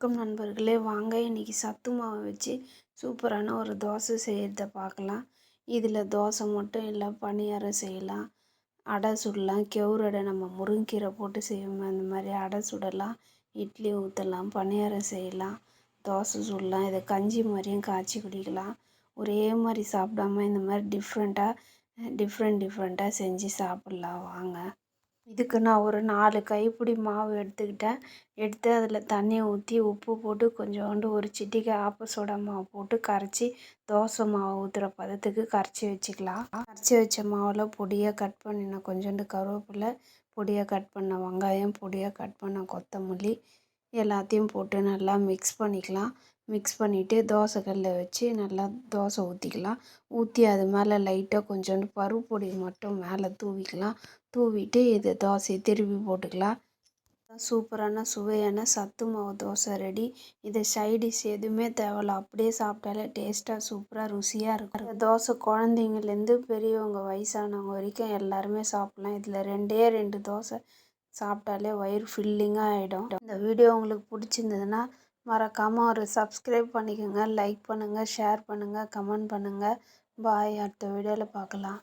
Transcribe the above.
வணக்கம் நண்பர்களே, வாங்க இன்றைக்கி சத்து மாவு வச்சு சூப்பரான ஒரு தோசை செய்கிறத பார்க்கலாம். இதில் தோசை மட்டும் இல்லை, பணியாரம் செய்யலாம், அடை சுடலாம், கெவுரு அடை நம்ம முருங்கீரை போட்டு செய்வோம், அந்த மாதிரி அடை சுடலாம், இட்லி ஊற்றலாம், பணியாரம் செய்யலாம், தோசை சுடலாம். இதை கஞ்சி மாதிரியும் காய்ச்சி குடிக்கலாம். ஒரே மாதிரி சாப்பிடாம இந்த மாதிரி டிஃப்ரெண்ட்டாக செஞ்சு சாப்பிட்லாம். வாங்க. இதுக்கு நான் ஒரு 4 கைப்பிடி மாவு எடுத்து அதில் தண்ணியை ஊற்றி உப்பு போட்டு கொஞ்சோண்டு ஒரு சிட்டிகை ஆப்ப சோடா மாவு போட்டு கரைச்சி தோசை மாவு ஊற்றுற பதத்துக்கு கரைச்சி வச்சுக்கலாம். கரைச்சி வச்ச மாவில் பொடியாக கட் பண்ணின கொஞ்சோண்டு கருவேப்பிலை, பொடியாக கட் பண்ண வெங்காயம், பொடியாக கட் பண்ண கொத்தமல்லி எல்லாத்தையும் போட்டு நல்லா மிக்ஸ் பண்ணிக்கலாம். மிக்ஸ் பண்ணிவிட்டு தோசைக்கல்லில் வச்சு நல்லா தோசை ஊற்றிக்கலாம். ஊற்றி அது மேலே லைட்டாக கொஞ்சோண்டு பருப்பு பொடி மட்டும் மேலே தூவிக்கலாம். தூவிட்டு இது தோசையை திருப்பி போட்டுக்கலாம். சூப்பரான சுவையான சத்து மாவு தோசை ரெடி. இதை சைடிஷ் எதுவுமே தேவையில்ல, அப்படியே சாப்பிட்டாலே டேஸ்ட்டாக சூப்பராக ருசியாக இருக்கும். இந்த தோசை குழந்தைங்கலேருந்து பெரியவங்க வயசானவங்க வரைக்கும் எல்லாருமே சாப்பிட்லாம். இதில் 2 தோசை சாப்பிட்டாலே வயிறு ஃபில்லிங்காக ஆகிடும். இந்த வீடியோ உங்களுக்கு பிடிச்சிருந்ததுன்னா மறக்காமல் ஒரு சப்ஸ்கிரைப் பண்ணிக்கோங்க, லைக் பண்ணுங்கள், ஷேர் பண்ணுங்கள், கமெண்ட் பண்ணுங்கள். பாய். அடுத்த வீடியோவில் பார்க்கலாம்.